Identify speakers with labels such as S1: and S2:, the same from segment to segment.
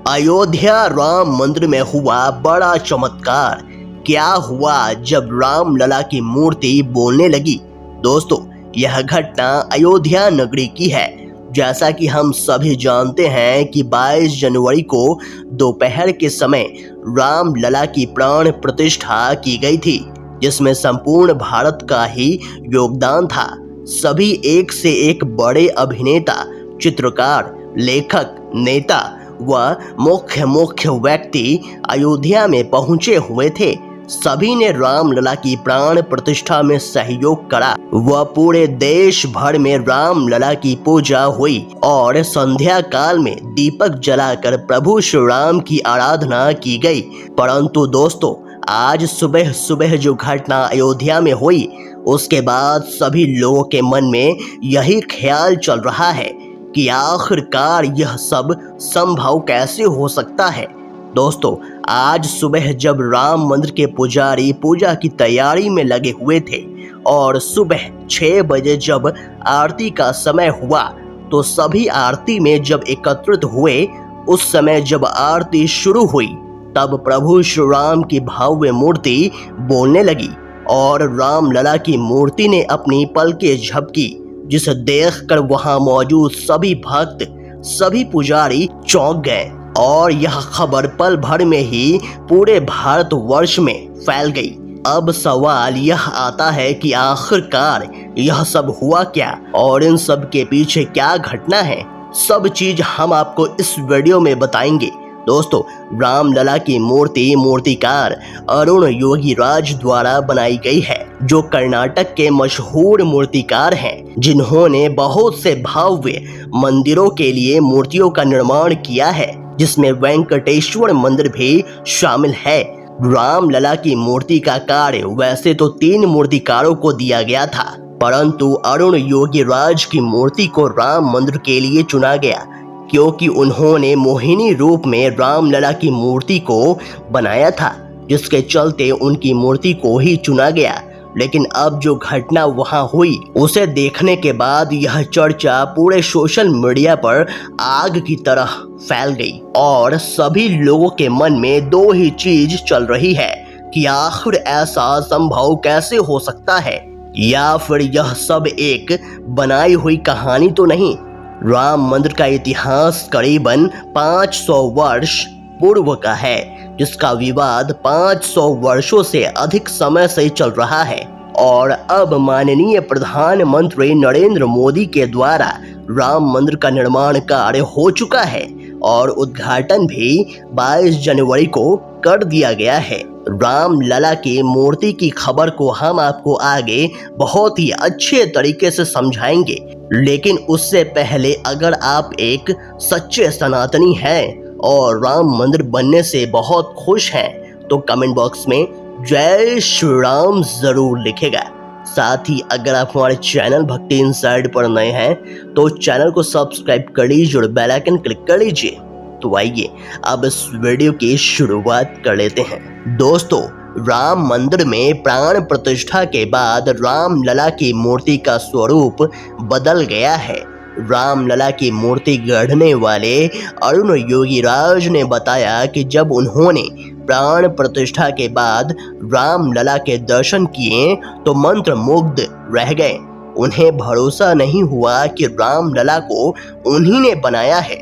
S1: अयोध्या राम मंदिर में हुआ बड़ा चमत्कार। क्या हुआ जब राम लला की मूर्ति बोलने लगी? दोस्तों, यह घटना अयोध्या नगरी की है। जैसा कि हम सभी जानते हैं कि 22 जनवरी को दोपहर के समय राम लला की प्राण प्रतिष्ठा की गई थी, जिसमें संपूर्ण भारत का ही योगदान था। सभी एक से एक बड़े अभिनेता, चित्रकार, लेखक, नेता व मुख्य व्यक्ति अयोध्या में पहुंचे हुए थे। सभी ने राम लला की प्राण प्रतिष्ठा में सहयोग करा व पूरे देश भर में राम लला की पूजा हुई और संध्या काल में दीपक जलाकर प्रभु श्री राम की आराधना की गई। परंतु दोस्तों, आज सुबह सुबह जो घटना अयोध्या में हुई, उसके बाद सभी लोगों के मन में यही ख्याल चल रहा है कि आखिरकार यह सब संभव कैसे हो सकता है। दोस्तों, आज सुबह जब राम मंदिर के पुजारी पूजा की तैयारी में लगे हुए थे और सुबह 6 बजे जब आरती का समय हुआ, तो सभी आरती में जब एकत्रित हुए, उस समय जब आरती शुरू हुई, तब प्रभु श्री राम की भव्य मूर्ति बोलने लगी और राम लला की मूर्ति ने अपनी पलकें झपकी, जिसे देखकर वहां मौजूद सभी भक्त, सभी पुजारी चौंक गए और यह खबर पल भर में ही पूरे भारतवर्ष में फैल गई। अब सवाल यह आता है कि आखिरकार यह सब हुआ क्या और इन सब के पीछे क्या घटना है। सब चीज हम आपको इस वीडियो में बताएंगे। दोस्तों, राम लला की मूर्ति मूर्तिकार अरुण योगीराज द्वारा बनाई गई है, जो कर्नाटक के मशहूर मूर्तिकार हैं, जिन्होंने बहुत से भव्य मंदिरों के लिए मूर्तियों का निर्माण किया है, जिसमें वेंकटेश्वर मंदिर भी शामिल है। राम लला की मूर्ति का कार्य वैसे तो 3 मूर्तिकारों को दिया गया था, परंतु अरुण योगीराज की मूर्ति को राम मंदिर के लिए चुना गया, क्योंकि उन्होंने मोहिनी रूप में राम लला की मूर्ति को बनाया था, जिसके चलते उनकी मूर्ति को ही चुना गया। लेकिन अब जो घटना वहां हुई, उसे देखने के बाद यह चर्चा पूरे सोशल मीडिया पर आग की तरह फैल गई और सभी लोगों के मन में 2 ही चीज चल रही है कि आखिर ऐसा संभव कैसे हो सकता है, या फिर यह सब एक बनाई हुई कहानी तो नहीं। राम मंदिर का इतिहास करीबन 500 वर्ष पूर्व का है, जिसका विवाद 500 वर्षों से अधिक समय से चल रहा है और अब माननीय प्रधानमंत्री नरेंद्र मोदी के द्वारा राम मंदिर का निर्माण कार्य हो चुका है और उद्घाटन भी 22 जनवरी को कर दिया गया है। राम लला की मूर्ति की खबर को हम आपको आगे बहुत ही अच्छे तरीके से समझाएंगे, लेकिन उससे पहले अगर आप एक सच्चे सनातनी हैं और राम मंदिर बनने से बहुत खुश हैं, तो कमेंट बॉक्स में जय श्री राम जरूर लिखेगा। साथ ही अगर आप हमारे चैनल भक्ति इनसाइड पर नए हैं, तो चैनल को सब्सक्राइब कर लीजिए और बेल आइकन क्लिक कर लीजिए। तो आइए अब इस वीडियो की शुरुआत कर लेते हैं। दोस्तों, राम मंदिर में प्राण प्रतिष्ठा के बाद राम लला की मूर्ति का स्वरूप बदल गया है। राम लला की मूर्ति गढ़ने वाले अरुण योगीराज ने बताया कि जब उन्होंने प्राण प्रतिष्ठा के बाद राम लला के दर्शन किए तो मंत्रमुग्ध रह गए। उन्हें भरोसा नहीं हुआ कि राम लला को उन्हीं ने बनाया है।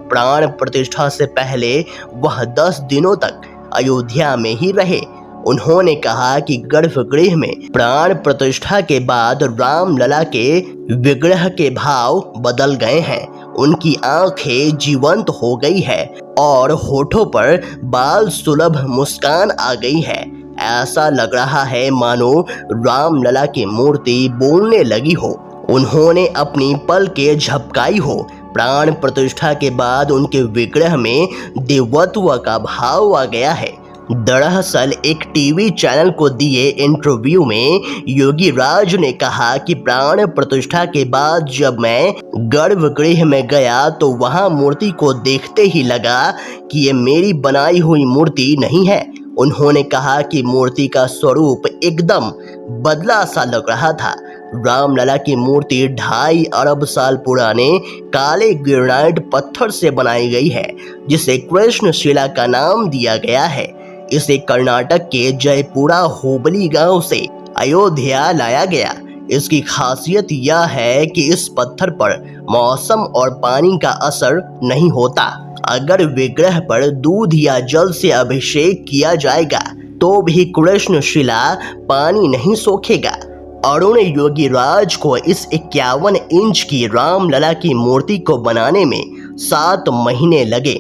S1: प्राण प्रतिष्ठा से पहले वह 10 दिनों तक अयोध्या में ही रहे। उन्होंने कहा कि गर्भगृह में प्राण प्रतिष्ठा के बाद राम लला के विग्रह के भाव बदल गए हैं। उनकी आंखें जीवंत हो गई है और होठों पर बाल सुलभ मुस्कान आ गई है। ऐसा लग रहा है मानो राम लला की मूर्ति बोलने लगी हो, उन्होंने अपनी पलकें झपकाई हो। प्राण प्रतिष्ठा के बाद उनके विग्रह में देवत्व का भाव आ गया है। दरअसल एक टीवी चैनल को दिए इंटरव्यू में योगीराज ने कहा कि प्राण प्रतिष्ठा के बाद जब मैं गर्भगृह में गया तो वहां मूर्ति को देखते ही लगा कि ये मेरी बनाई हुई मूर्ति नहीं है। उन्होंने कहा कि मूर्ति का स्वरूप एकदम बदला सा लग रहा था। रामलला की मूर्ति 2.5 अरब साल पुराने काले ग्रेनाइट पत्थर से बनाई गई है, जिसे कृष्णशिला का नाम दिया गया है। इसे कर्नाटक के जयपुरा होबली गांव से अयोध्या लाया गया। इसकी खासियत यह है कि इस पत्थर पर मौसम और पानी का असर नहीं होता। अगर विग्रह पर दूध या जल से अभिषेक किया जाएगा तो भी कृष्णशिला पानी नहीं सोखेगा। अरुण योगीराज को इस 51 इंच की रामलला की मूर्ति को बनाने में 7 महीने लगे।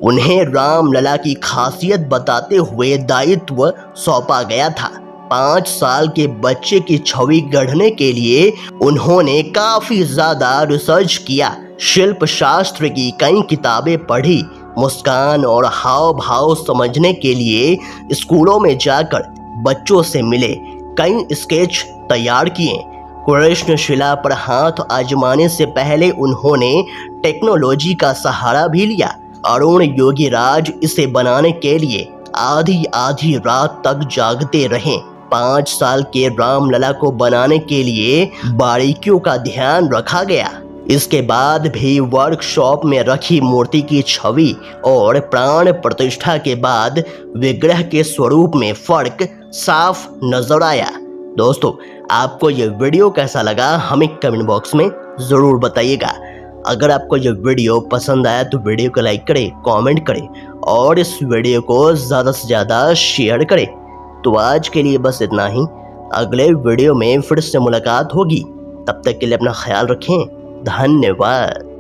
S1: उन्हें रामलला की खासियत बताते हुए दायित्व सौंपा गया था। 5 साल के बच्चे की छवि गढ़ने के लिए उन्होंने काफी ज्यादा रिसर्च किया, शिल्प शास्त्र की कई किताबें पढ़ी, मुस्कान और हाव भाव समझने के लिए स्कूलों में जाकर बच्चों से मिले, कई स्केच तैयार किए। कृष्णशिला पर हाथ आजमाने से पहले उन्होंने टेक्नोलॉजी का सहारा भी लिया। अरुण योगीराज इसे बनाने के लिए आधी आधी रात तक जागते रहे। 5 साल के रामलला को बनाने के लिए बारीकियों का ध्यान रखा गया। इसके बाद भी वर्कशॉप में रखी मूर्ति की छवि और प्राण प्रतिष्ठा के बाद विग्रह के स्वरूप में फर्क साफ नजर आया। दोस्तों, आपको ये वीडियो कैसा लगा हमें कमेंट बॉक्स में ज़रूर बताइएगा। अगर आपको ये वीडियो पसंद आया तो वीडियो को लाइक करें, कमेंट करें और इस वीडियो को ज़्यादा से ज़्यादा शेयर करें। तो आज के लिए बस इतना ही। अगले वीडियो में फिर से मुलाकात होगी। तब तक के लिए अपना ख्याल रखें। धन्यवाद।